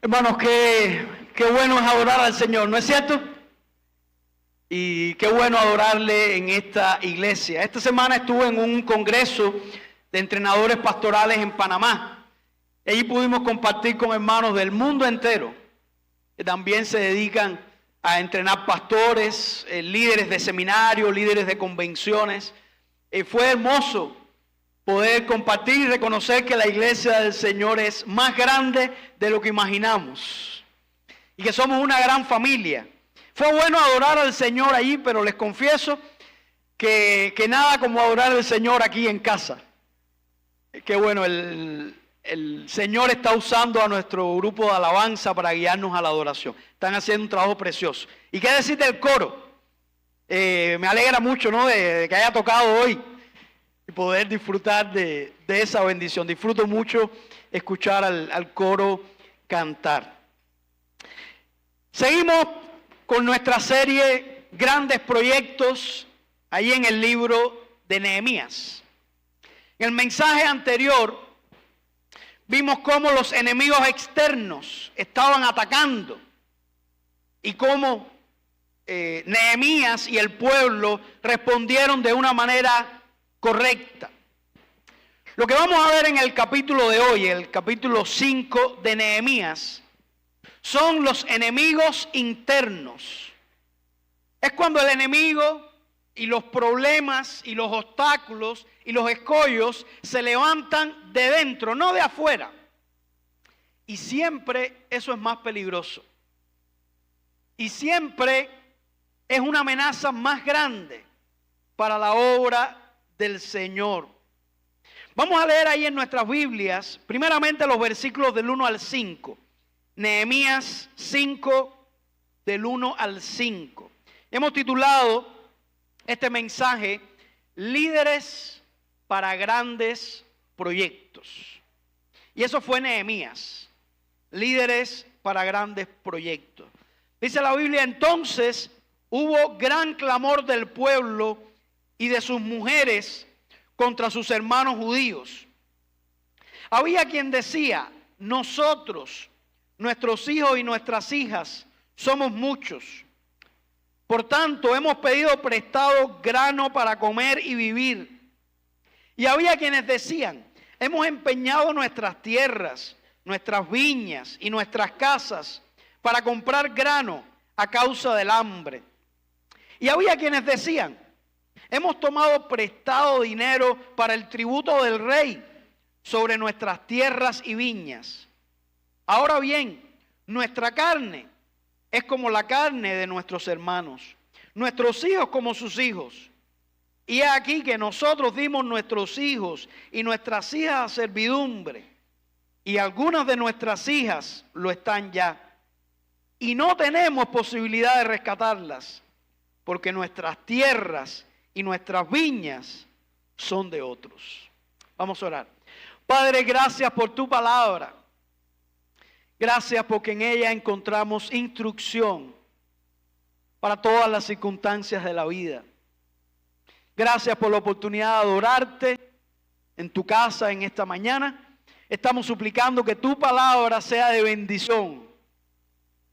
Hermanos, qué bueno es adorar al Señor, ¿no es cierto? Y qué bueno adorarle en esta iglesia. Esta semana estuve en un congreso de entrenadores pastorales en Panamá. Allí pudimos compartir con hermanos del mundo entero, que también se dedican a entrenar pastores, líderes de seminarios, líderes de convenciones. Fue hermoso poder compartir y reconocer que la iglesia del Señor es más grande de lo que imaginamos y que somos una gran familia. Fue bueno adorar al Señor allí, pero les confieso que nada como adorar al Señor aquí en casa. Qué bueno, el Señor está usando a nuestro grupo de alabanza para guiarnos a la adoración. Están haciendo un trabajo precioso. ¿Y qué decir del coro? Me alegra mucho, ¿no?, de que haya tocado hoy y poder disfrutar de esa bendición. Disfruto mucho escuchar al coro cantar. Seguimos con nuestra serie Grandes Proyectos, ahí en el libro de Nehemías. En el mensaje anterior vimos cómo los enemigos externos estaban atacando y cómo Nehemías y el pueblo respondieron de una manera correcta. Lo que vamos a ver en el capítulo de hoy, el capítulo 5 de Nehemías, son los enemigos internos. Es cuando el enemigo y los problemas y los obstáculos y los escollos se levantan de dentro, no de afuera. Y siempre eso es más peligroso. Y siempre es una amenaza más grande para la obra del Señor. Vamos a leer ahí en nuestras Biblias, primeramente los versículos del 1 al 5. Nehemías 5, del 1 al 5. Hemos titulado este mensaje, Líderes para Grandes Proyectos. Y eso fue Nehemías, Líderes para Grandes Proyectos. Dice la Biblia, entonces hubo gran clamor del pueblo y de sus mujeres contra sus hermanos judíos. Había quien decía, nosotros, nuestros hijos y nuestras hijas, somos muchos. Por tanto, hemos pedido prestado grano para comer y vivir. Y había quienes decían, hemos empeñado nuestras tierras, nuestras viñas y nuestras casas para comprar grano a causa del hambre. Y había quienes decían, hemos tomado prestado dinero para el tributo del rey sobre nuestras tierras y viñas. Ahora bien, nuestra carne es como la carne de nuestros hermanos, nuestros hijos como sus hijos. Y es aquí que nosotros dimos nuestros hijos y nuestras hijas a servidumbre, y algunas de nuestras hijas lo están ya. Y no tenemos posibilidad de rescatarlas, porque nuestras tierras y nuestras viñas son de otros. Vamos a orar. Padre, gracias por tu palabra. Gracias porque en ella encontramos instrucción para todas las circunstancias de la vida. Gracias por la oportunidad de adorarte en tu casa en esta mañana. Estamos suplicando que tu palabra sea de bendición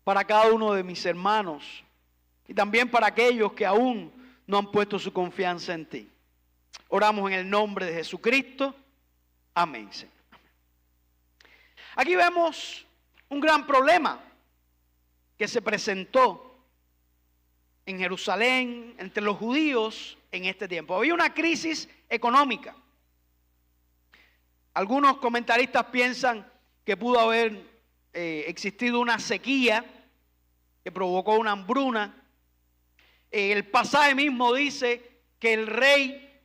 para cada uno de mis hermanos y también para aquellos que aún no han puesto su confianza en ti. Oramos en el nombre de Jesucristo. Amén, Señor. Aquí vemos un gran problema que se presentó en Jerusalén entre los judíos en este tiempo. Había una crisis económica. Algunos comentaristas piensan que pudo haber existido una sequía que provocó una hambruna. El pasaje mismo dice que el rey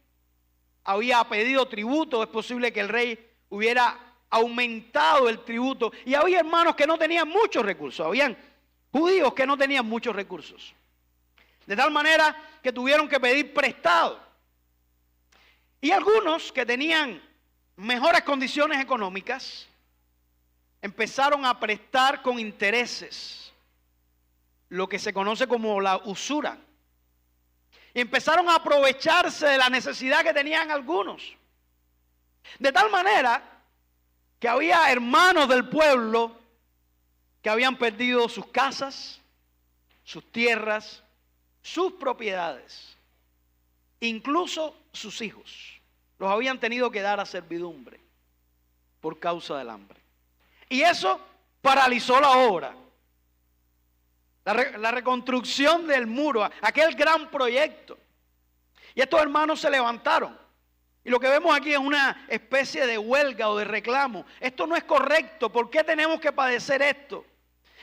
había pedido tributo. Es posible que el rey hubiera aumentado el tributo. Y había hermanos que no tenían muchos recursos. Habían judíos que no tenían muchos recursos. De tal manera que tuvieron que pedir prestado. Y algunos que tenían mejores condiciones económicas empezaron a prestar con intereses, lo que se conoce como la usura. Y empezaron a aprovecharse de la necesidad que tenían algunos. De tal manera que había hermanos del pueblo que habían perdido sus casas, sus tierras, sus propiedades, incluso sus hijos. Los habían tenido que dar a servidumbre por causa del hambre. Y eso paralizó la obra. La reconstrucción del muro, aquel gran proyecto. Y estos hermanos se levantaron. Y lo que vemos aquí es una especie de huelga o de reclamo. Esto no es correcto. ¿Por qué tenemos que padecer esto?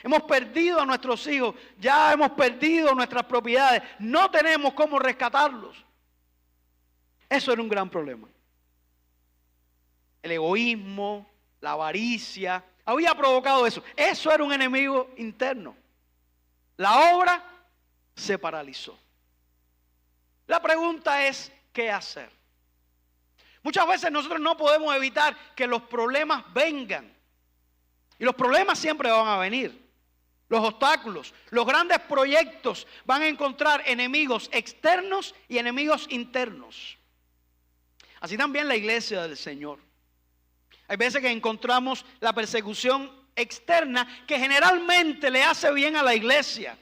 Hemos perdido a nuestros hijos. Ya hemos perdido nuestras propiedades. No tenemos cómo rescatarlos. Eso era un gran problema. El egoísmo, la avaricia, había provocado eso. Eso era un enemigo interno. La obra se paralizó. La pregunta es, ¿qué hacer? Muchas veces nosotros no podemos evitar que los problemas vengan. Y los problemas siempre van a venir. Los obstáculos, los grandes proyectos van a encontrar enemigos externos y enemigos internos. Así también la iglesia del Señor. Hay veces que encontramos la persecución externa que generalmente le hace bien a la iglesia.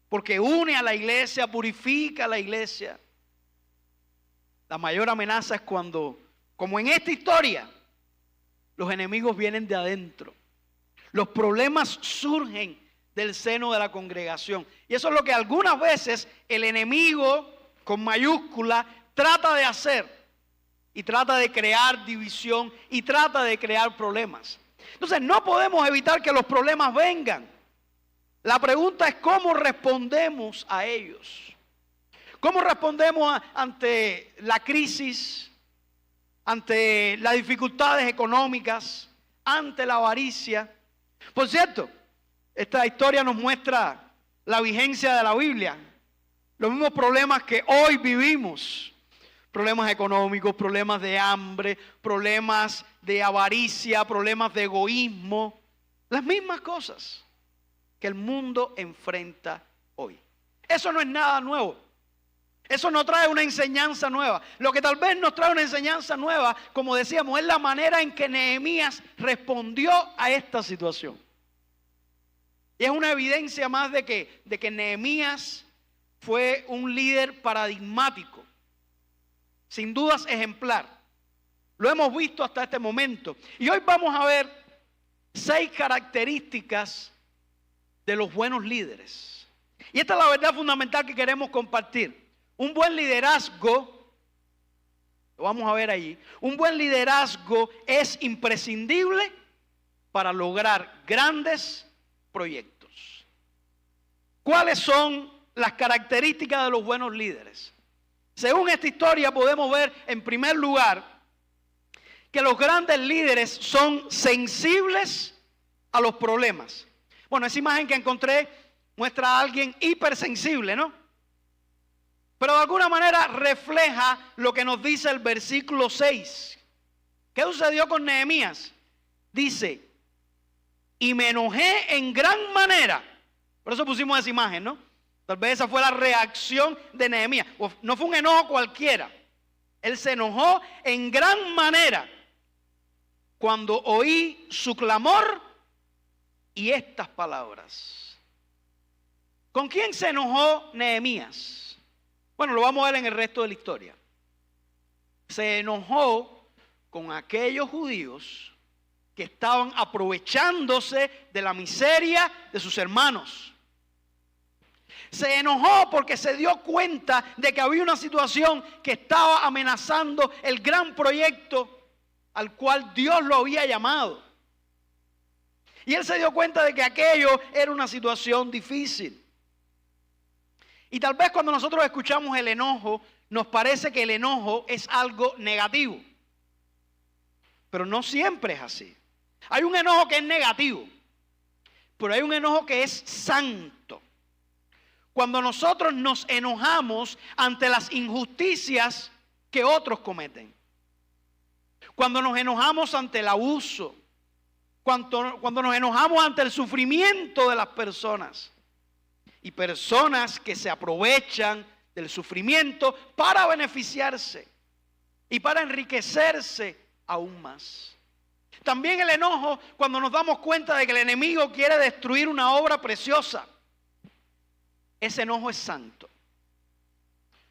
Porque une a la iglesia, purifica a la iglesia. La mayor amenaza es cuando, como en esta historia, los enemigos vienen de adentro. Los problemas surgen del seno de la congregación. Y eso es lo que algunas veces el enemigo, con mayúscula, trata de hacer. Y trata de crear división y trata de crear problemas. Entonces no podemos evitar que los problemas vengan. La pregunta es cómo respondemos a ellos. ¿Cómo respondemos ante la crisis, ante las dificultades económicas, ante la avaricia? Por cierto, esta historia nos muestra la vigencia de la Biblia. Los mismos problemas que hoy vivimos. Problemas económicos, problemas de hambre, problemas de avaricia, problemas de egoísmo. Las mismas cosas que el mundo enfrenta hoy. Eso no es nada nuevo. Eso no trae una enseñanza nueva. Lo que tal vez nos trae una enseñanza nueva, como decíamos, es la manera en que Nehemías respondió a esta situación. Y es una evidencia más de que Nehemías fue un líder paradigmático. Sin dudas ejemplar. Lo hemos visto hasta este momento. Y hoy vamos a ver 6 características de los buenos líderes. Y esta es la verdad fundamental que queremos compartir. Un buen liderazgo, lo vamos a ver allí, un buen liderazgo es imprescindible para lograr grandes proyectos. ¿Cuáles son las características de los buenos líderes? Según esta historia podemos ver en primer lugar que los grandes líderes son sensibles a los problemas. Bueno, esa imagen que encontré muestra a alguien hipersensible, ¿no? Pero de alguna manera refleja lo que nos dice el versículo 6. ¿Qué sucedió con Nehemías? Dice, y me enojé en gran manera. Por eso pusimos esa imagen, ¿no? Tal vez esa fue la reacción de Nehemías. No fue un enojo cualquiera. Él se enojó en gran manera cuando oí su clamor y estas palabras. ¿Con quién se enojó Nehemías? Bueno, lo vamos a ver en el resto de la historia. Se enojó con aquellos judíos que estaban aprovechándose de la miseria de sus hermanos. Se enojó porque se dio cuenta de que había una situación que estaba amenazando el gran proyecto al cual Dios lo había llamado. Y él se dio cuenta de que aquello era una situación difícil. Y tal vez cuando nosotros escuchamos el enojo, nos parece que el enojo es algo negativo. Pero no siempre es así. Hay un enojo que es negativo, pero hay un enojo que es santo. Cuando nosotros nos enojamos ante las injusticias que otros cometen. Cuando nos enojamos ante el abuso. Cuando nos enojamos ante el sufrimiento de las personas. Y personas que se aprovechan del sufrimiento para beneficiarse. Y para enriquecerse aún más. También el enojo cuando nos damos cuenta de que el enemigo quiere destruir una obra preciosa. Ese enojo es santo.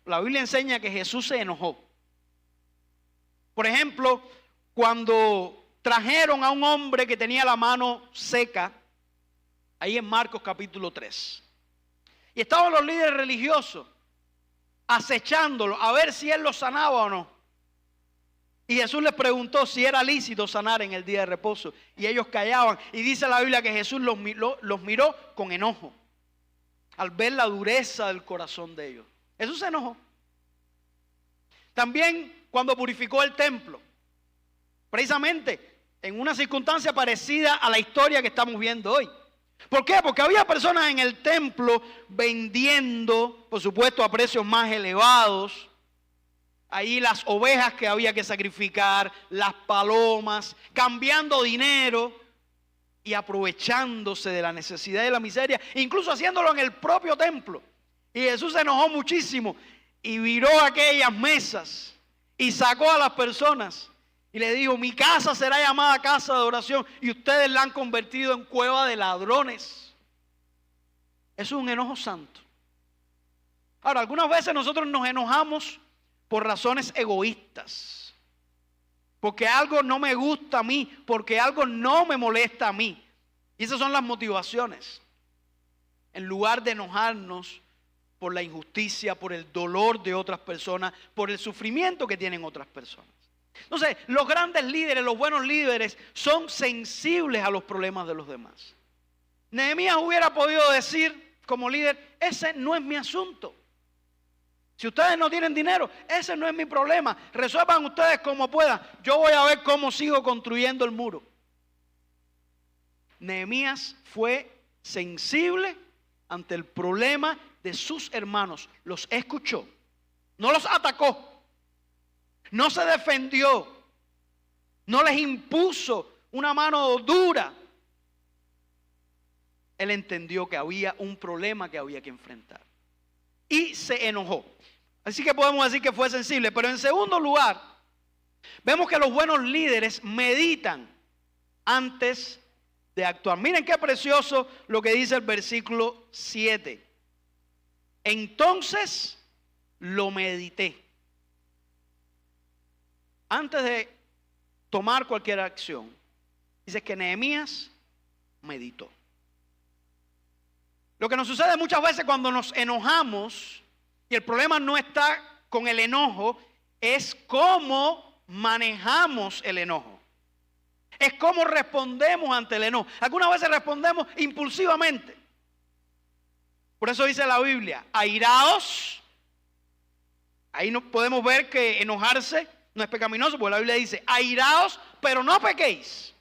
La Biblia enseña que Jesús se enojó. Por ejemplo, cuando trajeron a un hombre que tenía la mano seca, ahí en Marcos capítulo 3. Y estaban los líderes religiosos acechándolo a ver si él lo sanaba o no. Y Jesús les preguntó si era lícito sanar en el día de reposo. Y ellos callaban. Y dice la Biblia que Jesús los miró con enojo al ver la dureza del corazón de ellos. Jesús se enojó. También cuando purificó el templo, precisamente en una circunstancia parecida a la historia que estamos viendo hoy. ¿Por qué? Porque había personas en el templo vendiendo, por supuesto, a precios más elevados. Ahí las ovejas que había que sacrificar, las palomas, cambiando dinero y aprovechándose de la necesidad y la miseria, incluso haciéndolo en el propio templo. Y Jesús se enojó muchísimo y viró aquellas mesas y sacó a las personas y le dijo: mi casa será llamada casa de oración y ustedes la han convertido en cueva de ladrones. Eso es un enojo santo. Ahora, algunas veces nosotros nos enojamos por razones egoístas, porque algo no me gusta a mí, porque algo no me molesta a mí. Y esas son las motivaciones. En lugar de enojarnos por la injusticia, por el dolor de otras personas, por el sufrimiento que tienen otras personas. Entonces, los grandes líderes, los buenos líderes, son sensibles a los problemas de los demás. Nehemías hubiera podido decir como líder: ese no es mi asunto. Si ustedes no tienen dinero, ese no es mi problema. Resuelvan ustedes como puedan. Yo voy a ver cómo sigo construyendo el muro. Nehemías fue sensible ante el problema de sus hermanos. Los escuchó. No los atacó. No se defendió. No les impuso una mano dura. Él entendió que había un problema que había que enfrentar. Y se enojó. Así que podemos decir que fue sensible. Pero en segundo lugar, vemos que los buenos líderes meditan antes de actuar. Miren qué precioso lo que dice el versículo 7. Entonces lo medité. Antes de tomar cualquier acción, dice que Nehemías meditó. Lo que nos sucede muchas veces cuando nos enojamos, y el problema no está con el enojo, es cómo manejamos el enojo. Es cómo respondemos ante el enojo. Algunas veces respondemos impulsivamente. Por eso dice la Biblia: airaos. Ahí no podemos ver que enojarse no es pecaminoso, porque la Biblia dice: airaos, pero no pequéis.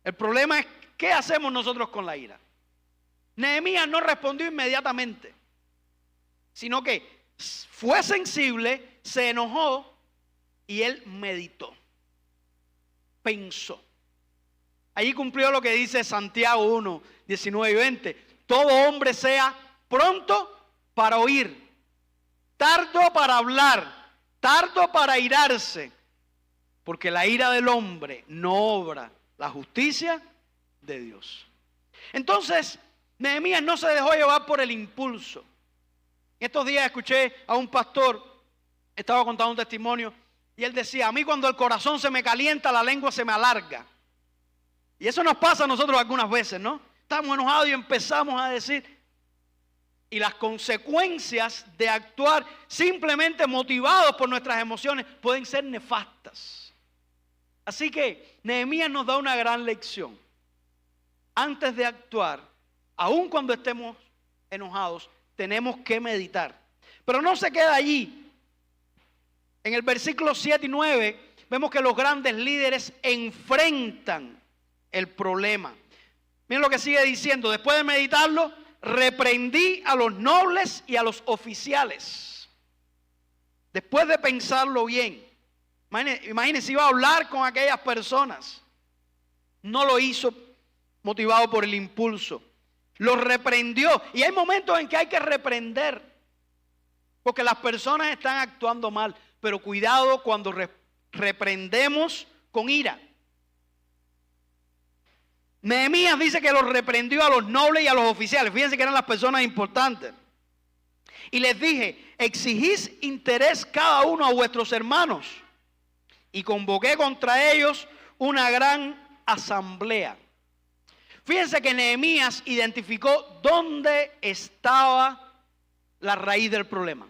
El problema es ¿qué hacemos nosotros con la ira? Nehemías no respondió inmediatamente, sino que fue sensible, se enojó y él meditó, pensó. Allí cumplió lo que dice Santiago 1, 19 y 20. Todo hombre sea pronto para oír, tardo para hablar, tardo para airarse, porque la ira del hombre no obra la justicia de Dios. Entonces, Nehemías no se dejó llevar por el impulso. Estos días escuché a un pastor, estaba contando un testimonio, y él decía: a mí cuando el corazón se me calienta, la lengua se me alarga. Y eso nos pasa a nosotros algunas veces, ¿no? Estamos enojados y empezamos a decir, y las consecuencias de actuar simplemente motivados por nuestras emociones pueden ser nefastas. Así que Nehemías nos da una gran lección. Antes de actuar, aun cuando estemos enojados, tenemos que meditar. Pero no se queda allí. En el versículo 7 y 9 vemos que los grandes líderes enfrentan el problema. Miren lo que sigue diciendo: después de meditarlo, reprendí a los nobles y a los oficiales. Después de pensarlo bien, imagínense, iba a hablar con aquellas personas. No lo hizo motivado por el impulso. Los reprendió. Y hay momentos en que hay que reprender, porque las personas están actuando mal. Pero cuidado cuando reprendemos con ira. Nehemías dice que los reprendió a los nobles y a los oficiales. Fíjense que eran las personas importantes. Y les dije, exigís interés cada uno a vuestros hermanos. Y convoqué contra ellos una gran asamblea. Fíjense que Nehemías identificó dónde estaba la raíz del problema.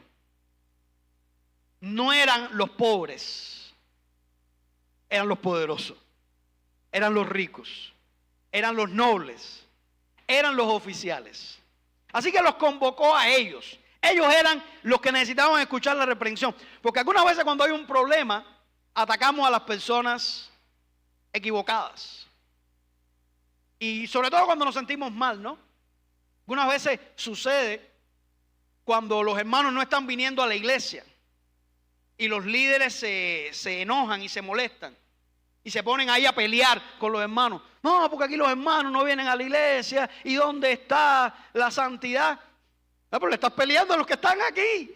No eran los pobres, eran los poderosos, eran los ricos, eran los nobles, eran los oficiales. Así que los convocó a ellos. Ellos eran los que necesitaban escuchar la reprensión. Porque algunas veces cuando hay un problema, atacamos a las personas equivocadas. Y sobre todo cuando nos sentimos mal, ¿no? Algunas veces sucede cuando los hermanos no están viniendo a la iglesia y los líderes se enojan y se molestan y se ponen ahí a pelear con los hermanos. No, porque aquí los hermanos no vienen a la iglesia. ¿Y dónde está la santidad? No, pero le estás peleando a los que están aquí.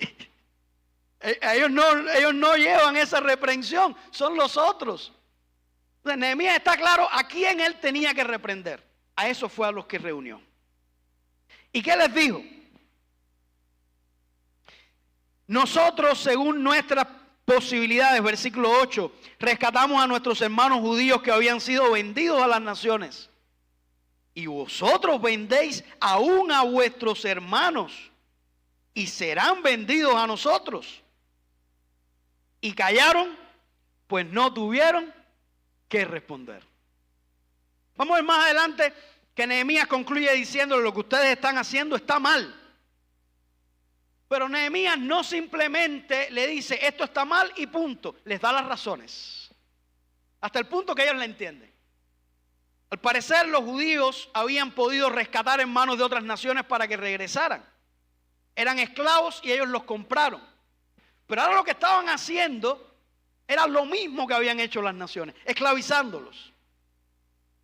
Ellos no llevan esa reprensión, son los otros. Entonces, Nehemías está claro a quién él tenía que reprender. A eso fue a los que reunió. ¿Y qué les dijo? Nosotros, según nuestras posibilidades, versículo 8, rescatamos a nuestros hermanos judíos que habían sido vendidos a las naciones. Y vosotros vendéis aún a vuestros hermanos y serán vendidos a nosotros. Y callaron, pues no tuvieron que responder. Vamos a ver más adelante que Nehemías concluye diciendo: lo que ustedes están haciendo está mal. Pero Nehemías no simplemente le dice esto está mal y punto, les da las razones, hasta el punto que ellos la entienden. Al parecer los judíos habían podido rescatar hermanos de otras naciones para que regresaran. Eran esclavos y ellos los compraron. Pero ahora lo que estaban haciendo era lo mismo que habían hecho las naciones, esclavizándolos.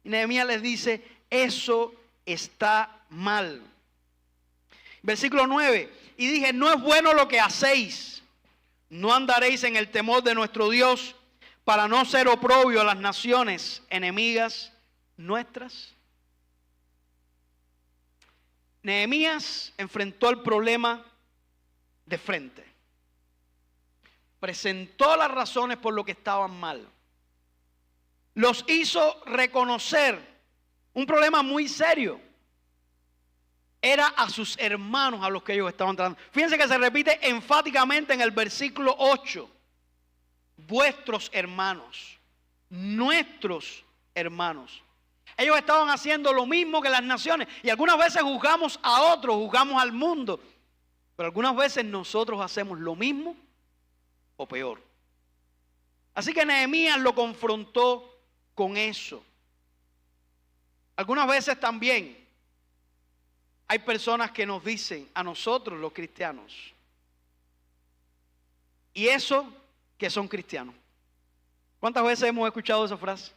Y Nehemías les dice, eso está mal. Versículo 9, y dije, no es bueno lo que hacéis, no andaréis en el temor de nuestro Dios para no ser oprobio a las naciones enemigas nuestras. Nehemías enfrentó el problema de frente. Presentó las razones por lo que estaban mal. Los hizo reconocer un problema muy serio. Era a sus hermanos a los que ellos estaban tratando. Fíjense que se repite enfáticamente en el versículo 8. Vuestros hermanos, nuestros hermanos. Ellos estaban haciendo lo mismo que las naciones. Y algunas veces juzgamos a otros, juzgamos al mundo. Pero algunas veces nosotros hacemos lo mismo o peor. Así que Nehemías lo confrontó con eso. Algunas veces también hay personas que nos dicen a nosotros los cristianos, y eso que son cristianos. ¿Cuántas veces hemos escuchado esa frase?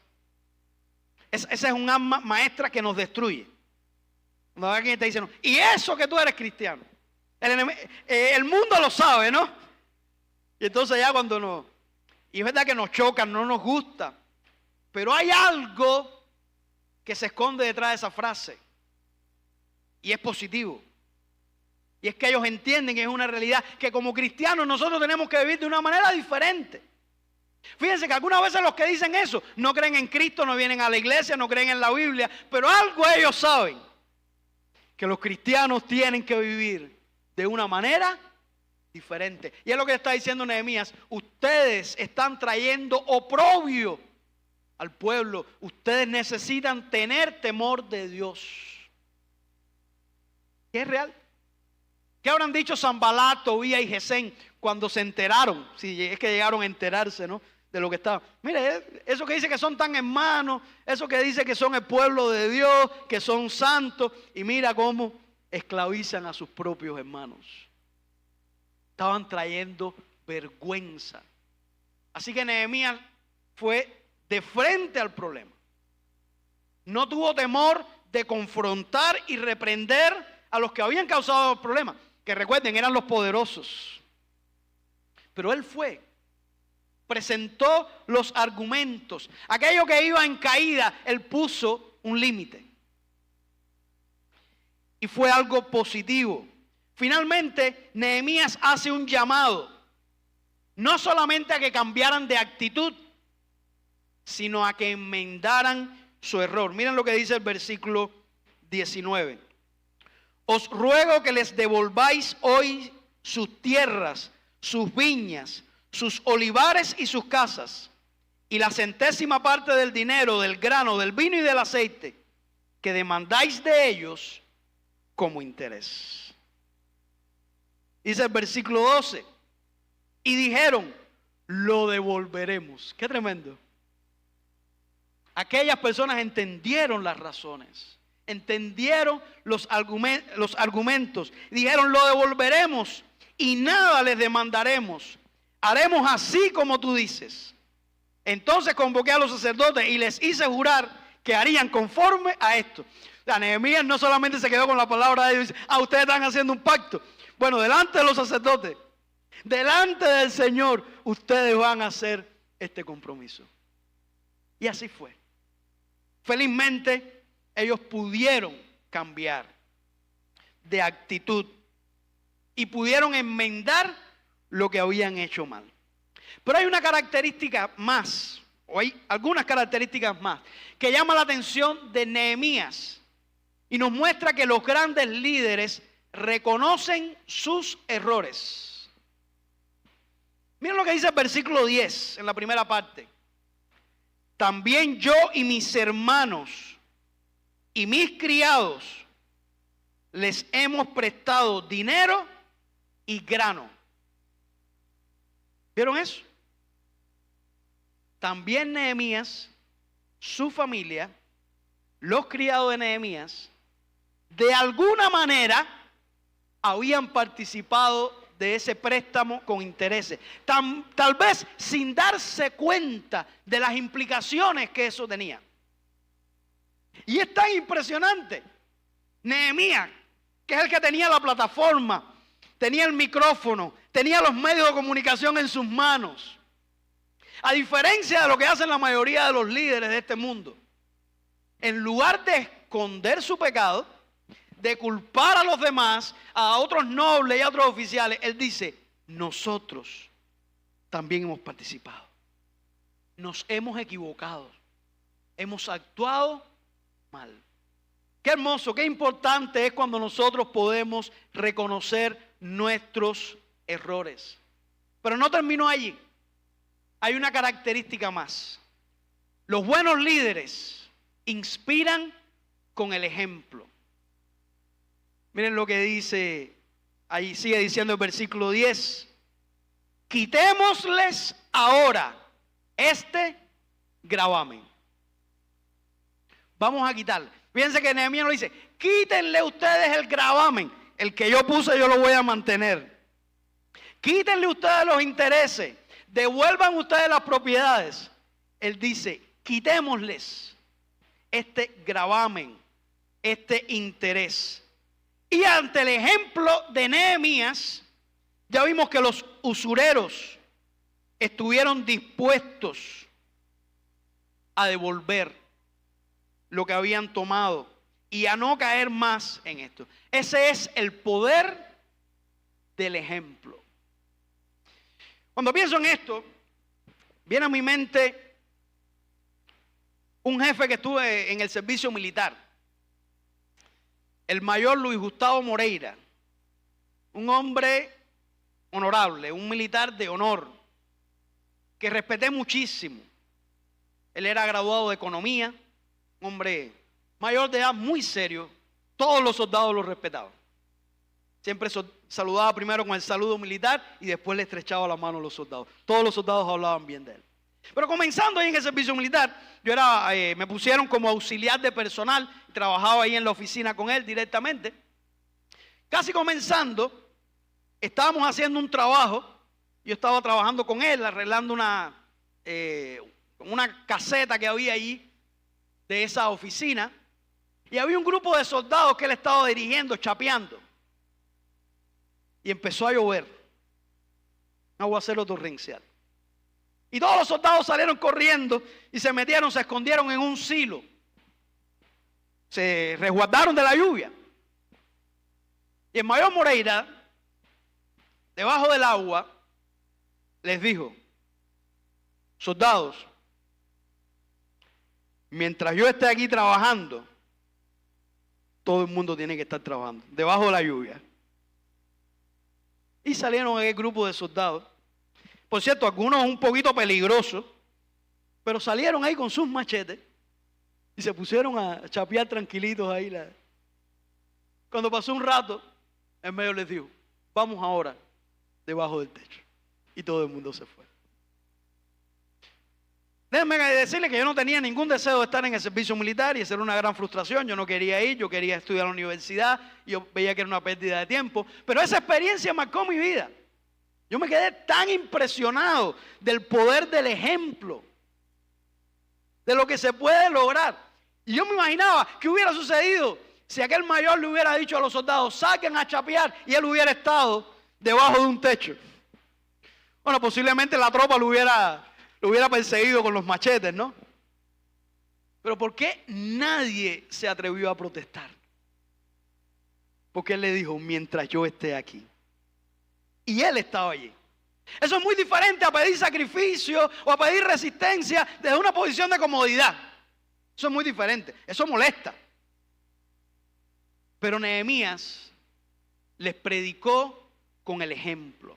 Esa es un arma maestra que nos destruye. Cuando alguien te dice, no, y eso que tú eres cristiano. El mundo lo sabe, ¿no? Y entonces ya cuando no, y es verdad que nos chocan, no nos gusta, pero hay algo que se esconde detrás de esa frase. Y es positivo. Y es que ellos entienden que es una realidad que como cristianos nosotros tenemos que vivir de una manera diferente. Fíjense que algunas veces los que dicen eso no creen en Cristo, no vienen a la iglesia, no creen en la Biblia, pero algo ellos saben, que los cristianos tienen que vivir de una manera diferente. Y es lo que está diciendo Nehemías, ustedes están trayendo oprobio al pueblo, ustedes necesitan tener temor de Dios. ¿Qué es real? ¿Qué habrán dicho Sanbalat, Tobías y Gesén cuando se enteraron? Si es que llegaron a enterarse, ¿no?, de lo que estaba. Mire, eso que dice que son tan hermanos, eso que dice que son el pueblo de Dios, que son santos, y mira cómo esclavizan a sus propios hermanos. Estaban trayendo vergüenza. Así que Nehemías fue de frente al problema. No tuvo temor de confrontar y reprender a los que habían causado el problema, que recuerden, eran los poderosos. Pero él presentó los argumentos. Aquello que iba en caída, él puso un límite. Y fue algo positivo. Finalmente, Nehemías hace un llamado, no solamente a que cambiaran de actitud, sino a que enmendaran su error. Miren lo que dice el versículo 19. Os ruego que les devolváis hoy sus tierras, sus viñas, sus olivares y sus casas, y la centésima parte del dinero, del grano, del vino y del aceite, que demandáis de ellos como interés. Dice el versículo 12. Y dijeron, lo devolveremos. Qué tremendo. Aquellas personas entendieron las razones, entendieron los argumentos. Dijeron, lo devolveremos y nada les demandaremos. Haremos así como tú dices. Entonces convoqué a los sacerdotes y les hice jurar que harían conforme a esto. O sea, Nehemías no solamente se quedó con la palabra de Dios y dice, ustedes están haciendo un pacto. Bueno, delante de los sacerdotes, delante del Señor, ustedes van a hacer este compromiso. Y así fue. Felizmente, ellos pudieron cambiar de actitud y pudieron enmendar lo que habían hecho mal. Pero hay una característica más, o hay algunas características más, que llama la atención de Nehemías y nos muestra que los grandes líderes reconocen sus errores. Miren lo que dice el versículo 10 en la primera parte. También yo y mis hermanos y mis criados les hemos prestado dinero y grano. ¿Vieron eso? También Nehemías, su familia, los criados de Nehemías, de alguna manera habían participado de ese préstamo con intereses, tal vez sin darse cuenta de las implicaciones que eso tenía. Y es tan impresionante. Nehemías, que es el que tenía la plataforma, tenía el micrófono, tenía los medios de comunicación en sus manos. A diferencia de lo que hacen la mayoría de los líderes de este mundo, en lugar de esconder su pecado, de culpar a los demás, a otros nobles y a otros oficiales, él dice, nosotros también hemos participado. Nos hemos equivocado. Hemos actuado mal. Qué hermoso, qué importante es cuando nosotros podemos reconocer nuestros errores. Pero no terminó allí. Hay una característica más. Los buenos líderes inspiran con el ejemplo. Miren lo que dice, ahí sigue diciendo el versículo 10. Quitémosles ahora este gravamen. Vamos a quitarle. Fíjense que Nehemías no dice, quítenle ustedes el gravamen. El que yo puse yo lo voy a mantener. Quítenle ustedes los intereses. Devuelvan ustedes las propiedades. Él dice, quitémosles este gravamen, este interés. Y ante el ejemplo de Nehemías, ya vimos que los usureros estuvieron dispuestos a devolver lo que habían tomado y a no caer más en esto. Ese es el poder del ejemplo. Cuando pienso en esto, viene a mi mente un jefe que estuve en el servicio militar. El mayor Luis Gustavo Moreira, un hombre honorable, un militar de honor, que respeté muchísimo. Él era graduado de economía, un hombre mayor de edad, muy serio. Todos los soldados lo respetaban. Siempre saludaba primero con el saludo militar y después le estrechaba la mano a los soldados. Todos los soldados hablaban bien de él. Pero comenzando ahí en el servicio militar, me pusieron como auxiliar de personal, trabajaba ahí en la oficina con él directamente. Casi comenzando, estábamos haciendo un trabajo, yo estaba trabajando con él, arreglando una caseta que había allí de esa oficina, y había un grupo de soldados que él estaba dirigiendo, chapeando, y empezó a llover, un aguacero torrencial. Y todos los soldados salieron corriendo y se metieron, se escondieron en un silo. se resguardaron de la lluvia. Y el mayor Moreira, debajo del agua, les dijo: soldados, mientras yo esté aquí trabajando, todo el mundo tiene que estar trabajando, debajo de la lluvia. Y salieron aquel grupo de soldados. Por cierto, algunos un poquito peligrosos, pero salieron ahí con sus machetes y se pusieron a chapear tranquilitos ahí. Cuando pasó un rato, en medio les dijo: vamos ahora debajo del techo. Y todo el mundo se fue. Déjenme decirles que yo no tenía ningún deseo de estar en el servicio militar, y esa era una gran frustración. Yo no quería ir, yo quería estudiar en la universidad, y yo veía que era una pérdida de tiempo. Pero esa experiencia marcó mi vida. Yo me quedé tan impresionado del poder del ejemplo, de lo que se puede lograr. Y yo me imaginaba qué hubiera sucedido si aquel mayor le hubiera dicho a los soldados: saquen a chapear, y él hubiera estado debajo de un techo. Bueno, posiblemente la tropa lo hubiera perseguido con los machetes, ¿no? Pero ¿por qué nadie se atrevió a protestar? Porque él le dijo: mientras yo esté aquí. Y él estaba allí. Eso es muy diferente a pedir sacrificio o a pedir resistencia desde una posición de comodidad. Eso es muy diferente. Eso molesta. Pero Nehemías les predicó con el ejemplo.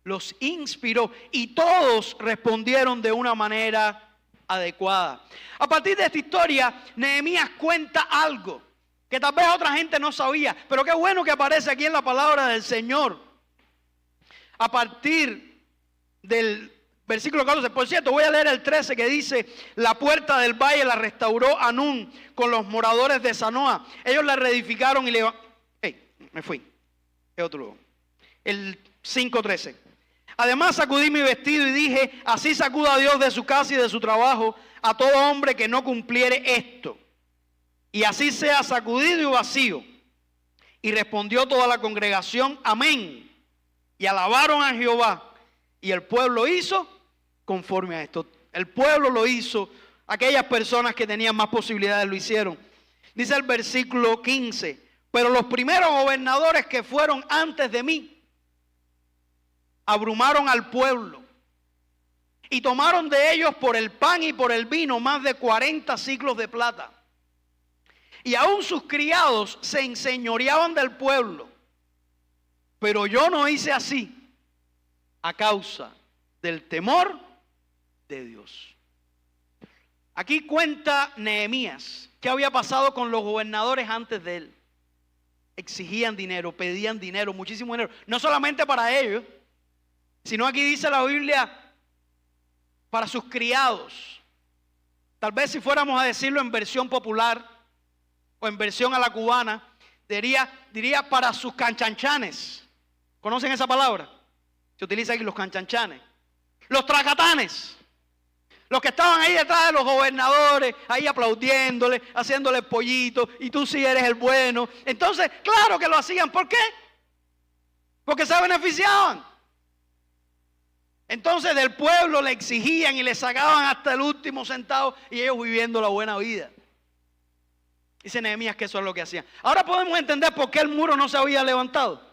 Los inspiró y todos respondieron de una manera adecuada. A partir de esta historia, Nehemías cuenta algo que tal vez otra gente no sabía, pero qué bueno que aparece aquí en la palabra del Señor. A partir del versículo 14, por cierto, voy a leer el 13 que dice: la puerta del valle la restauró Anún con los moradores de Zanoa. Ellos la reedificaron y le... me fui. Es otro lugar. El 5:13. Además sacudí mi vestido y dije: así sacuda a Dios de su casa y de su trabajo a todo hombre que no cumpliere esto. Y así sea sacudido y vacío. Y respondió toda la congregación: amén. Y alabaron a Jehová. Y el pueblo hizo conforme a esto. El pueblo lo hizo. Aquellas personas que tenían más posibilidades lo hicieron. Dice el versículo 15: pero los primeros gobernadores que fueron antes de mí abrumaron al pueblo y tomaron de ellos por el pan y por el vino más de 40 siclos de plata. Y aún sus criados se enseñoreaban del pueblo. Pero yo no hice así a causa del temor de Dios. Aquí cuenta Nehemías qué había pasado con los gobernadores antes de él. Exigían dinero, pedían dinero, muchísimo dinero. No solamente para ellos, sino aquí dice la Biblia, para sus criados. Tal vez si fuéramos a decirlo en versión popular o en versión a la cubana, diría para sus canchanchanes. ¿Conocen esa palabra? Se utiliza aquí, los canchanchanes. Los tracatanes. Los que estaban ahí detrás de los gobernadores, ahí aplaudiéndole, haciéndole pollito, y tú sí eres el bueno. Entonces, claro que lo hacían. ¿Por qué? Porque se beneficiaban. Entonces del pueblo le exigían y le sacaban hasta el último centavo, y ellos viviendo la buena vida. Dice Nehemías que eso es lo que hacían. Ahora podemos entender por qué el muro no se había levantado.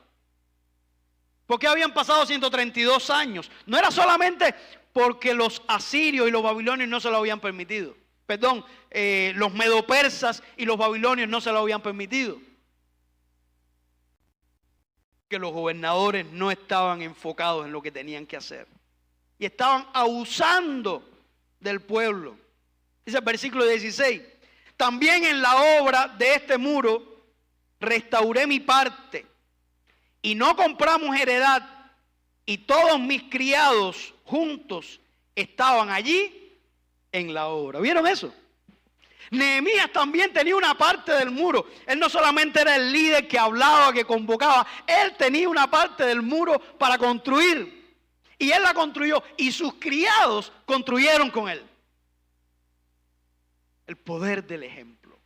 ¿Por qué habían pasado 132 años? No era solamente porque los asirios y los babilonios no se lo habían permitido. Perdón, los medopersas y los babilonios no se lo habían permitido. Que los gobernadores no estaban enfocados en lo que tenían que hacer. Y estaban abusando del pueblo. Dice el versículo 16. También en la obra de este muro restauré mi parte. Y no compramos heredad, y todos mis criados juntos estaban allí en la obra. ¿Vieron eso? Nehemías también tenía una parte del muro. Él no solamente era el líder que hablaba, que convocaba. Él tenía una parte del muro para construir. Y él la construyó, y sus criados construyeron con él. El poder del ejemplo.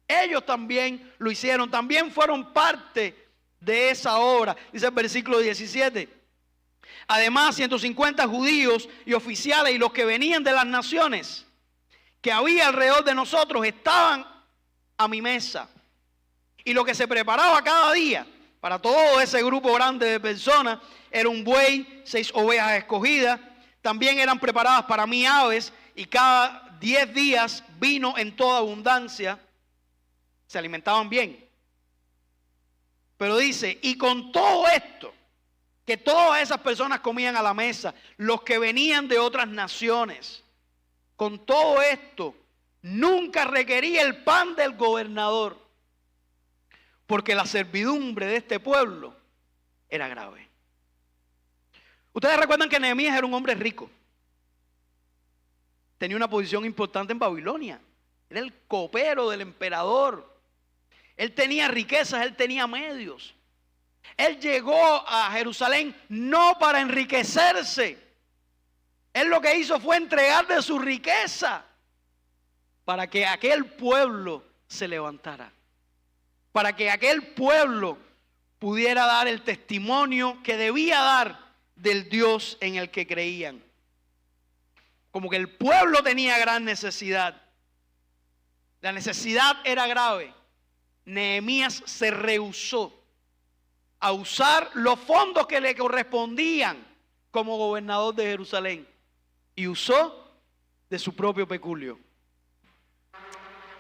Ellos también lo hicieron, también fueron parte de esa obra. Dice el versículo 17. Además, 150 judíos y oficiales y los que venían de las naciones que había alrededor de nosotros estaban a mi mesa. Y lo que se preparaba cada día para todo ese grupo grande de personas era un buey, 6 ovejas escogidas. También eran preparadas para mí aves, y cada 10 días vino en toda abundancia. Se alimentaban bien. Pero dice, y con todo esto, que todas esas personas comían a la mesa, los que venían de otras naciones, con todo esto, nunca requería el pan del gobernador, porque la servidumbre de este pueblo era grave. Ustedes recuerdan que Nehemías era un hombre rico. Tenía una posición importante en Babilonia. Era el copero del emperador. Él tenía riquezas, él tenía medios. Él llegó a Jerusalén no para enriquecerse. Él lo que hizo fue entregar de su riqueza para que aquel pueblo se levantara. Para que aquel pueblo pudiera dar el testimonio que debía dar del Dios en el que creían. Como que el pueblo tenía gran necesidad. La necesidad era grave. Nehemías se rehusó a usar los fondos que le correspondían como gobernador de Jerusalén y usó de su propio peculio.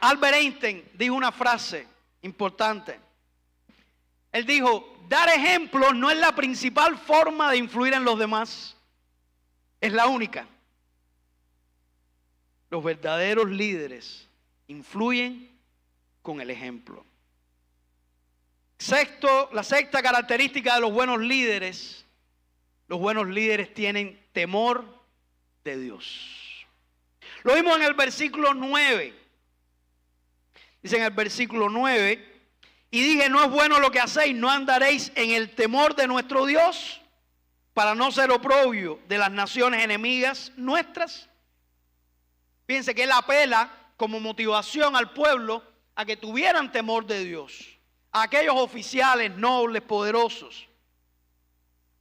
Albert Einstein dijo una frase importante. Él dijo, dar ejemplo no es la principal forma de influir en los demás, es la única. Los verdaderos líderes influyen con el ejemplo. Sexto, la sexta característica de los buenos líderes tienen temor de Dios. Lo vimos en el versículo 9. Dice en el versículo 9, y dije, no es bueno lo que hacéis, no andaréis en el temor de nuestro Dios, para no ser oprobio de las naciones enemigas nuestras. Fíjense que él apela como motivación al pueblo a que tuvieran temor de Dios. A aquellos oficiales nobles, poderosos.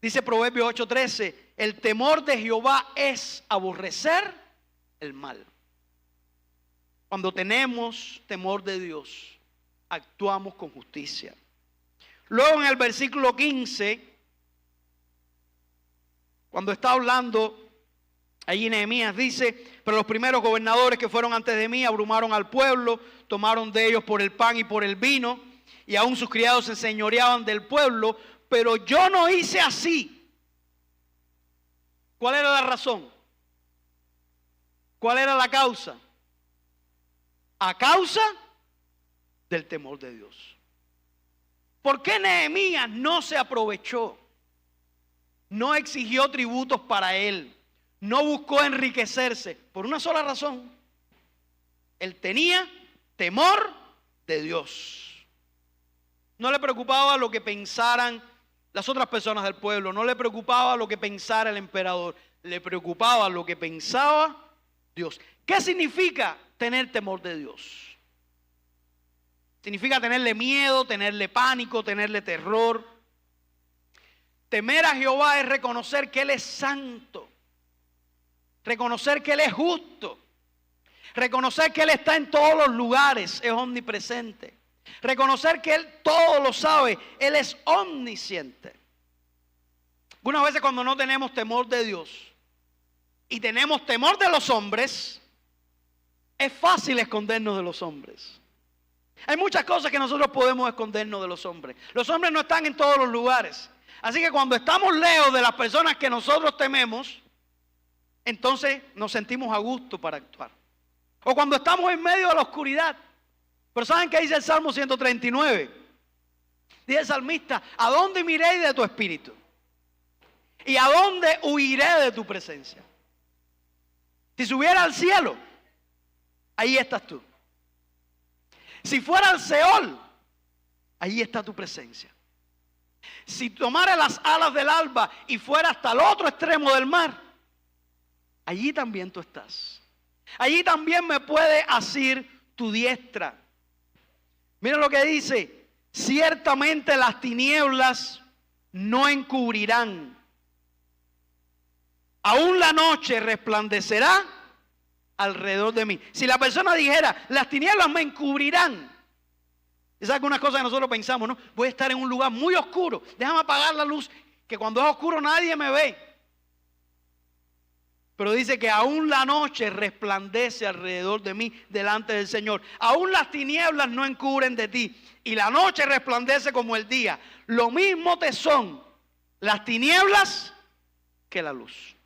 Dice Proverbios 8:13, el temor de Jehová es aborrecer el mal. Cuando tenemos temor de Dios, actuamos con justicia. Luego en el versículo 15, cuando está hablando, allí Nehemías dice, pero los primeros gobernadores que fueron antes de mí abrumaron al pueblo, tomaron de ellos por el pan y por el vino, y aún sus criados se enseñoreaban del pueblo, pero yo no hice así. ¿Cuál era la razón? ¿Cuál era la causa? A causa del temor de Dios. ¿Por qué Nehemías no se aprovechó? No exigió tributos para él. No buscó enriquecerse. Por una sola razón. Él tenía temor de Dios. No le preocupaba lo que pensaran las otras personas del pueblo. No le preocupaba lo que pensara el emperador. Le preocupaba lo que pensaba Dios. ¿Qué significa tener temor de Dios? Significa tenerle miedo, tenerle pánico, tenerle terror. Temer a Jehová es reconocer que Él es santo. Reconocer que Él es justo. Reconocer que Él está en todos los lugares, es omnipresente. Reconocer que Él todo lo sabe, Él es omnisciente. Algunas veces cuando no tenemos temor de Dios y tenemos temor de los hombres, es fácil escondernos de los hombres. Hay muchas cosas que nosotros podemos escondernos de los hombres. Los hombres no están en todos los lugares. Así que cuando estamos lejos de las personas que nosotros tememos, entonces nos sentimos a gusto para actuar. O cuando estamos en medio de la oscuridad. Pero ¿saben qué dice el Salmo 139? Dice el salmista, ¿a dónde miré de tu espíritu? ¿Y a dónde huiré de tu presencia? Si subiera al cielo, ahí estás tú. Si fuera al Seol, ahí está tu presencia. Si tomara las alas del alba y fuera hasta el otro extremo del mar, allí también tú estás. Allí también me puede asir tu diestra. Mira lo que dice, ciertamente las tinieblas no encubrirán. Aún la noche resplandecerá alrededor de mí. Si la persona dijera, las tinieblas me encubrirán, Es algunas cosas que nosotros pensamos, ¿no? Voy a estar en un lugar muy oscuro, déjame apagar la luz, que cuando es oscuro nadie me ve. Pero dice que aún la noche resplandece alrededor de mí delante del Señor. Aún las tinieblas no encubren de ti. Y la noche resplandece como el día. Lo mismo te son las tinieblas que la luz.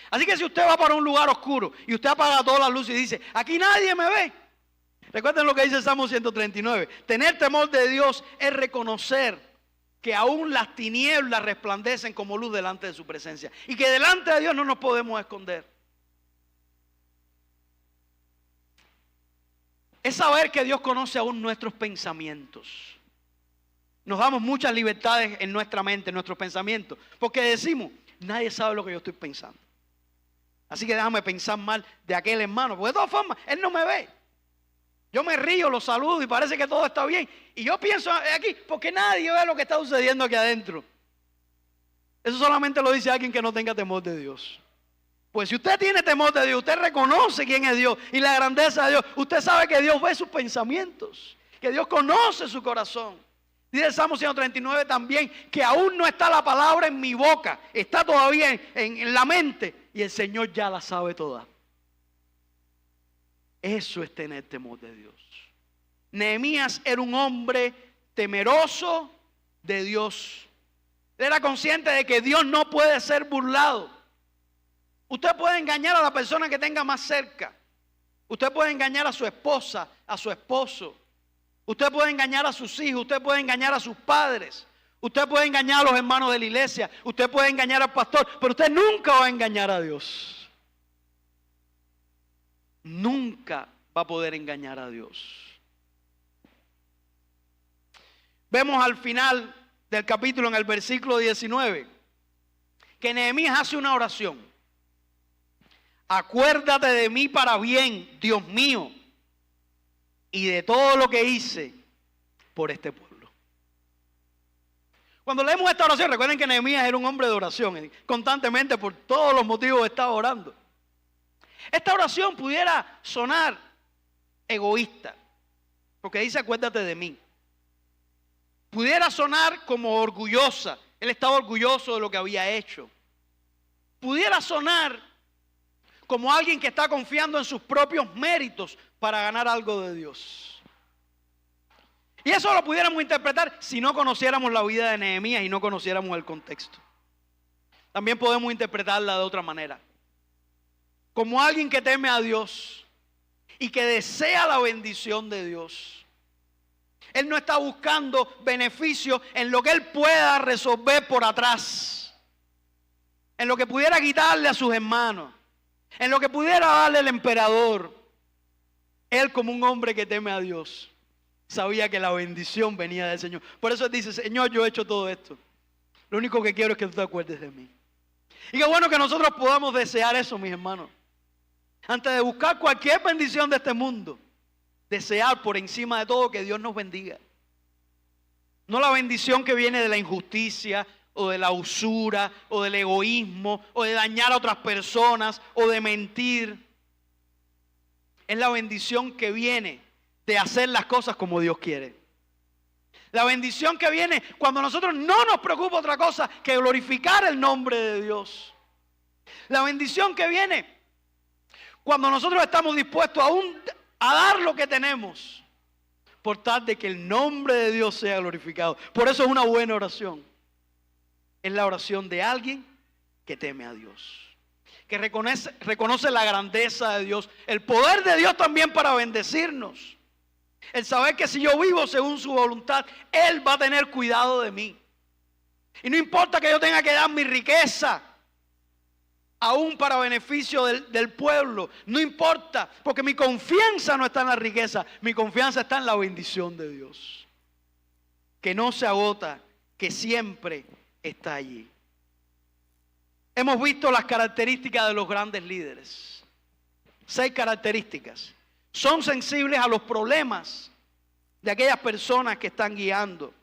Así que si usted va para un lugar oscuro y usted apaga todas las luces y dice, aquí nadie me ve. Recuerden lo que dice el Salmo 139. Tener temor de Dios es reconocer que aún las tinieblas resplandecen como luz delante de su presencia. Y que delante de Dios no nos podemos esconder. Es saber que Dios conoce aún nuestros pensamientos. Nos damos muchas libertades en nuestra mente, en nuestros pensamientos. Porque decimos, nadie sabe lo que yo estoy pensando. Así que déjame pensar mal de aquel hermano. Porque de todas formas, él no me ve. Yo me río, lo saludo y parece que todo está bien. Y yo pienso aquí, porque nadie ve lo que está sucediendo aquí adentro. Eso solamente lo dice alguien que no tenga temor de Dios. Pues si usted tiene temor de Dios, usted reconoce quién es Dios y la grandeza de Dios. Usted sabe que Dios ve sus pensamientos, que Dios conoce su corazón. Dice el Salmo 139 también que aún no está la palabra en mi boca, está todavía en la mente y el Señor ya la sabe toda. Eso es tener temor de Dios. Nehemías era un hombre temeroso de Dios. Él era consciente de que Dios no puede ser burlado. Usted puede engañar a la persona que tenga más cerca. Usted puede engañar a su esposa, a su esposo. Usted puede engañar a sus hijos. Usted puede engañar a sus padres. Usted puede engañar a los hermanos de la iglesia. Usted puede engañar al pastor. Pero usted nunca va a engañar a Dios. Nunca va a poder engañar a Dios. Vemos al final del capítulo, en el versículo 19, que Nehemías hace una oración. Acuérdate de mí para bien, Dios mío, y de todo lo que hice por este pueblo. Cuando leemos esta oración, recuerden que Nehemías era un hombre de oración, constantemente por todos los motivos estaba orando. Esta oración pudiera sonar egoísta, porque dice acuérdate de mí. Pudiera sonar como orgullosa, él estaba orgulloso de lo que había hecho. Pudiera sonar como alguien que está confiando en sus propios méritos para ganar algo de Dios. Y eso lo pudiéramos interpretar si no conociéramos la vida de Nehemías y no conociéramos el contexto. También podemos interpretarla de otra manera. Como alguien que teme a Dios y que desea la bendición de Dios. Él no está buscando beneficio en lo que él pueda resolver por atrás. En lo que pudiera quitarle a sus hermanos. En lo que pudiera darle el emperador. Él, como un hombre que teme a Dios, sabía que la bendición venía del Señor. Por eso él dice, Señor, yo he hecho todo esto. Lo único que quiero es que tú te acuerdes de mí. Y qué bueno que nosotros podamos desear eso, mis hermanos. Antes de buscar cualquier bendición de este mundo, desear por encima de todo que Dios nos bendiga. No la bendición que viene de la injusticia, o de la usura, o del egoísmo, o de dañar a otras personas, o de mentir. Es la bendición que viene de hacer las cosas como Dios quiere. La bendición que viene cuando nosotros no nos preocupa otra cosa que glorificar el nombre de Dios. La bendición que viene cuando nosotros estamos dispuestos a dar lo que tenemos por tal de que el nombre de Dios sea glorificado. Por eso es una buena oración. Es la oración de alguien que teme a Dios, que reconoce la grandeza de Dios, el poder de Dios también para bendecirnos. El saber que si yo vivo según su voluntad, Él va a tener cuidado de mí. Y no importa que yo tenga que dar mi riqueza, aún para beneficio del pueblo. No importa, porque mi confianza no está en la riqueza. Mi confianza está en la bendición de Dios. Que no se agota, que siempre está allí. Hemos visto las características de los grandes líderes. 6 características. Son sensibles a los problemas de aquellas personas que están guiando.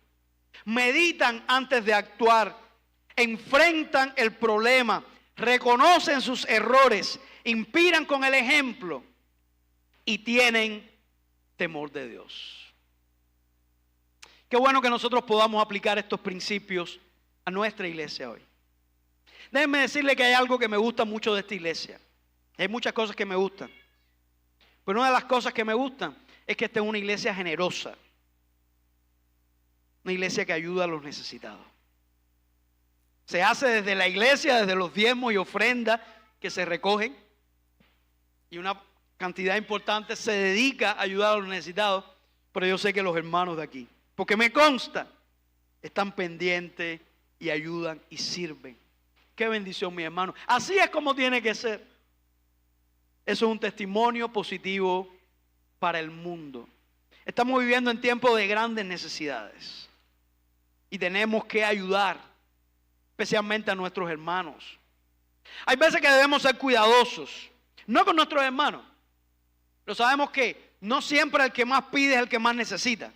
Meditan antes de actuar. Enfrentan el problema. Reconocen sus errores. Inspiran con el ejemplo. Y tienen temor de Dios. Qué bueno que nosotros podamos aplicar estos principios a nuestra iglesia hoy. Déjenme decirle que hay algo que me gusta mucho de esta iglesia. Hay muchas cosas que me gustan. Pero una de las cosas que me gustan es que esta es una iglesia generosa. Una iglesia que ayuda a los necesitados. Se hace desde la iglesia, desde los diezmos y ofrendas que se recogen. Y una cantidad importante se dedica a ayudar a los necesitados. Pero yo sé que los hermanos de aquí, porque me consta, están pendientes y ayudan y sirven. Qué bendición, mi hermano. Así es como tiene que ser. Eso es un testimonio positivo para el mundo. Estamos viviendo en tiempos de grandes necesidades. Y tenemos que ayudar, especialmente a nuestros hermanos. Hay veces que debemos ser cuidadosos, no con nuestros hermanos. Pero sabemos que no siempre el que más pide es el que más necesita.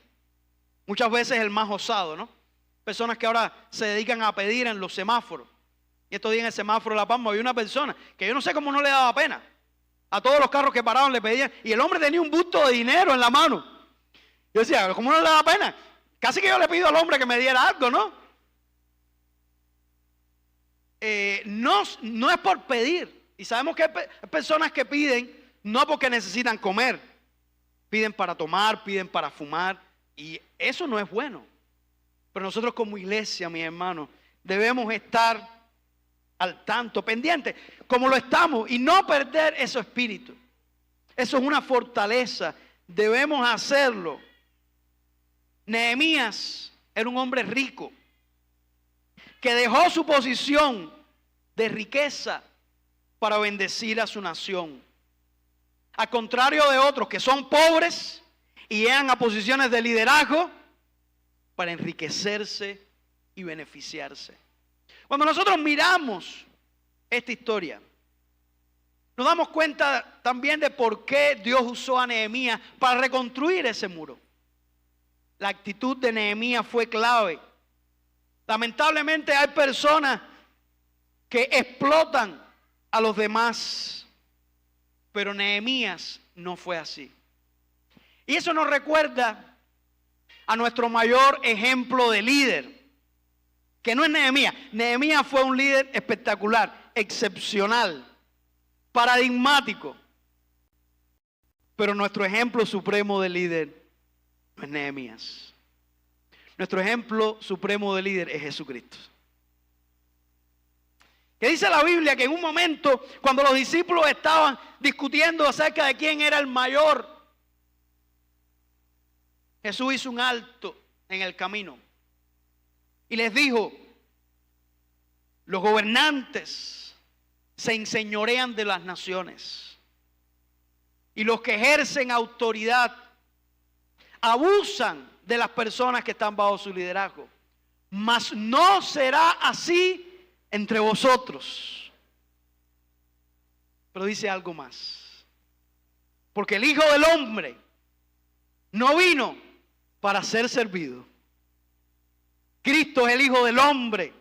Muchas veces el más osado, ¿no? Personas que ahora se dedican a pedir en los semáforos. Y estos días en el semáforo de La Palma había una persona que yo no sé cómo no le daba pena. A todos los carros que paraban le pedían. Y el hombre tenía un busto de dinero en la mano. Yo decía, ¿cómo no le daba pena? Casi que yo le pido al hombre que me diera algo, ¿no? No es por pedir. Y sabemos que hay personas que piden no porque necesitan comer. Piden para tomar, piden para fumar. Y eso no es bueno. Pero nosotros como iglesia, mis hermanos, debemos estar al tanto, pendientes, como lo estamos, y no perder ese espíritu. Eso es una fortaleza. Debemos hacerlo. Nehemías era un hombre rico que dejó su posición de riqueza para bendecir a su nación. Al contrario de otros que son pobres y llegan a posiciones de liderazgo para enriquecerse y beneficiarse. Cuando nosotros miramos esta historia, nos damos cuenta también de por qué Dios usó a Nehemías para reconstruir ese muro. La actitud de Nehemías fue clave. Lamentablemente hay personas que explotan a los demás, pero Nehemías no fue así. Y eso nos recuerda a nuestro mayor ejemplo de líder, que no es Nehemías. Nehemías fue un líder espectacular, excepcional, paradigmático. Pero nuestro ejemplo supremo de líder no es Nehemías. Nuestro ejemplo supremo de líder es Jesucristo. Que dice la Biblia que en un momento, cuando los discípulos estaban discutiendo acerca de quién era el mayor, Jesús hizo un alto en el camino y les dijo: los gobernantes se enseñorean de las naciones y los que ejercen autoridad abusan de las personas que están bajo su liderazgo. Mas no será así entre vosotros. Pero dice algo más. Porque el Hijo del Hombre no vino para ser servido. Cristo es el Hijo del Hombre.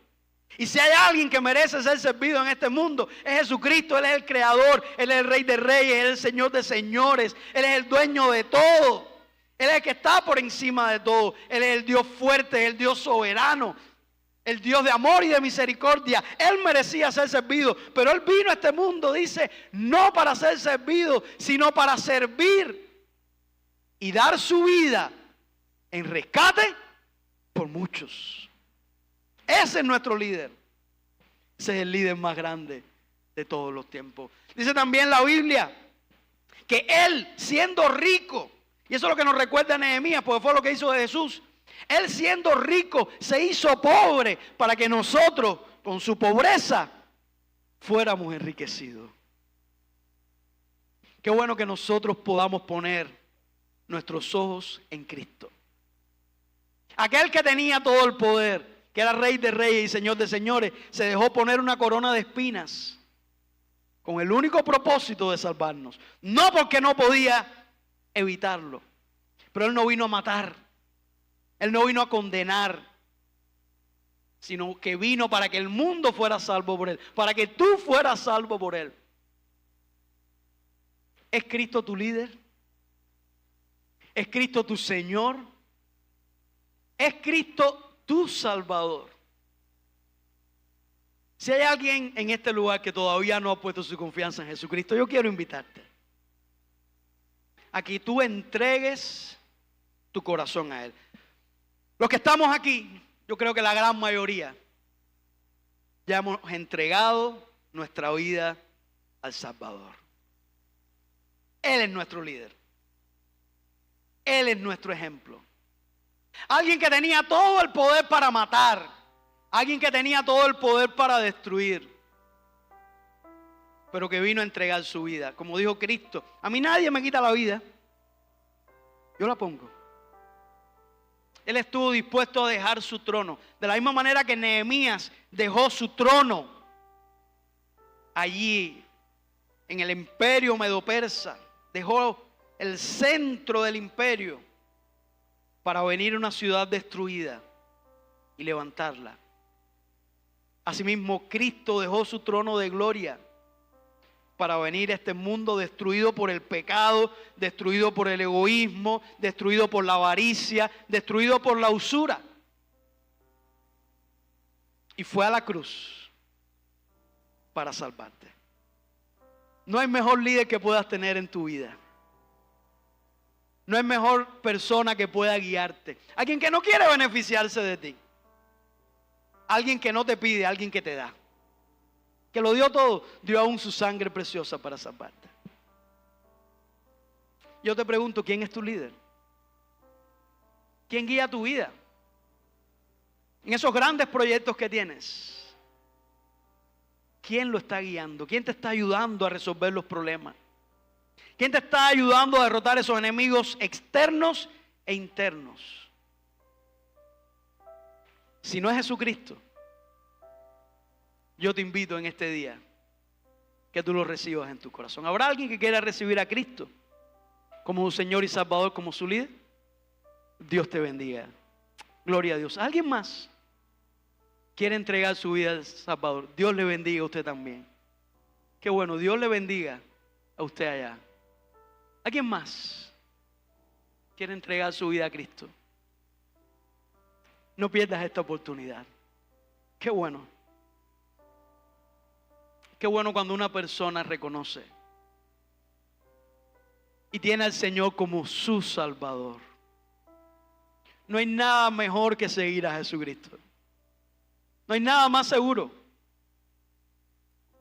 Y si hay alguien que merece ser servido en este mundo, es Jesucristo. Él es el Creador, Él es el Rey de Reyes, Él es el Señor de Señores, Él es el dueño de todo. Él es el que está por encima de todo. Él es el Dios fuerte, el Dios soberano, el Dios de amor y de misericordia. Él merecía ser servido, pero Él vino a este mundo, dice, no para ser servido, sino para servir y dar su vida en rescate por muchos. Ese es nuestro líder. Ese es el líder más grande de todos los tiempos. Dice también la Biblia que Él, siendo rico, y eso es lo que nos recuerda a Nehemías, porque fue lo que hizo de Jesús. Él, siendo rico, se hizo pobre para que nosotros, con su pobreza, fuéramos enriquecidos. Qué bueno que nosotros podamos poner nuestros ojos en Cristo. Aquel que tenía todo el poder, que era Rey de Reyes y Señor de Señores, se dejó poner una corona de espinas con el único propósito de salvarnos. No porque no podía evitarlo, pero Él no vino a matar, Él no vino a condenar, sino que vino para que el mundo fuera salvo por Él, para que tú fueras salvo por Él. ¿Es Cristo tu líder? ¿Es Cristo tu Señor? ¿Es Cristo tu Salvador? Si hay alguien en este lugar que todavía no ha puesto su confianza en Jesucristo, yo quiero invitarte a que tú entregues tu corazón a Él. Los que estamos aquí, yo creo que la gran mayoría ya hemos entregado nuestra vida al Salvador. Él es nuestro líder. Él es nuestro ejemplo. Alguien que tenía todo el poder para matar. Alguien que tenía todo el poder para destruir. Pero que vino a entregar su vida. Como dijo Cristo, a mí nadie me quita la vida. Yo la pongo. Él estuvo dispuesto a dejar su trono. De la misma manera que Nehemías dejó su trono allí en el imperio medo-persa. Dejó el centro del imperio para venir a una ciudad destruida y levantarla. Asimismo, Cristo dejó su trono de gloria para venir a este mundo destruido por el pecado, destruido por el egoísmo, destruido por la avaricia, destruido por la usura. Y fue a la cruz para salvarte. No hay mejor líder que puedas tener en tu vida. No hay mejor persona que pueda guiarte. Alguien que no quiere beneficiarse de ti. Alguien que no te pide, alguien que te da. Que lo dio todo, dio aún su sangre preciosa para salvarte. Yo te pregunto, ¿quién es tu líder? ¿Quién guía tu vida? En esos grandes proyectos que tienes, ¿quién lo está guiando? ¿Quién te está ayudando a resolver los problemas? ¿Quién te está ayudando a derrotar esos enemigos externos e internos? Si no es Jesucristo, yo te invito en este día que tú lo recibas en tu corazón. ¿Habrá alguien que quiera recibir a Cristo como su Señor y Salvador, como su líder? Dios te bendiga. Gloria a Dios. ¿Alguien más quiere entregar su vida al Salvador? Dios le bendiga a usted también. Qué bueno, Dios le bendiga a usted allá. ¿Alguien más quiere entregar su vida a Cristo? No pierdas esta oportunidad. Qué bueno. Qué bueno cuando una persona reconoce y tiene al Señor como su Salvador. No hay nada mejor que seguir a Jesucristo. No hay nada más seguro.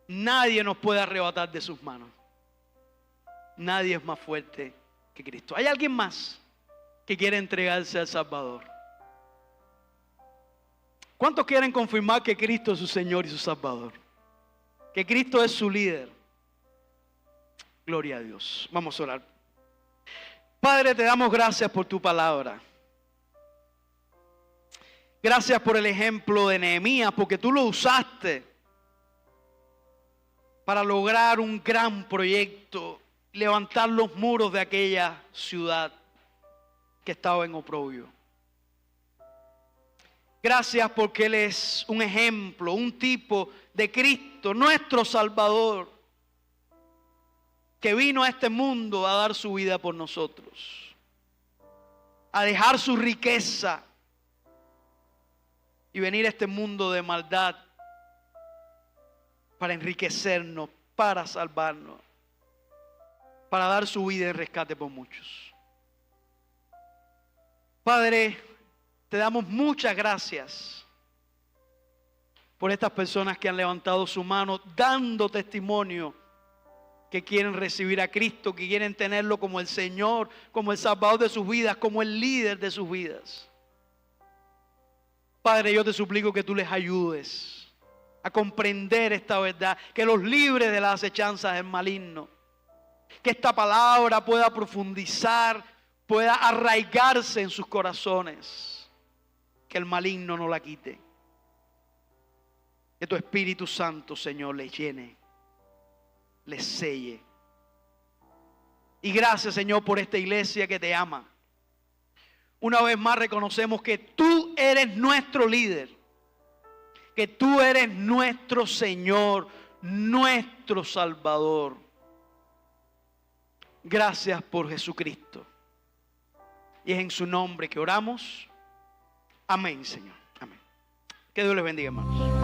Nadie nos puede arrebatar de sus manos. Nadie es más fuerte que Cristo. ¿Hay alguien más que quiere entregarse al Salvador? ¿Cuántos quieren confirmar que Cristo es su Señor y su Salvador? Que Cristo es su líder. Gloria a Dios. Vamos a orar. Padre, te damos gracias por tu palabra. Gracias por el ejemplo de Nehemías, porque tú lo usaste para lograr un gran proyecto, levantar los muros de aquella ciudad que estaba en oprobio. Gracias porque Él es un ejemplo, un tipo de Cristo, nuestro Salvador, que vino a este mundo a dar su vida por nosotros, a dejar su riqueza y venir a este mundo de maldad para enriquecernos, para salvarnos, para dar su vida en rescate por muchos. Padre, te damos muchas gracias por estas personas que han levantado su mano dando testimonio que quieren recibir a Cristo, que quieren tenerlo como el Señor, como el Salvador de sus vidas, como el líder de sus vidas. Padre, yo te suplico que tú les ayudes a comprender esta verdad, que los libres de las acechanzas del maligno, que esta palabra pueda profundizar, pueda arraigarse en sus corazones, que el maligno no la quite. Que tu Espíritu Santo, Señor, les llene, les selle. Y gracias, Señor, por esta iglesia que te ama. Una vez más reconocemos que tú eres nuestro líder, que tú eres nuestro Señor, nuestro Salvador. Gracias por Jesucristo. Y es en su nombre que oramos. Amén, Señor. Amén. Que Dios les bendiga, hermanos.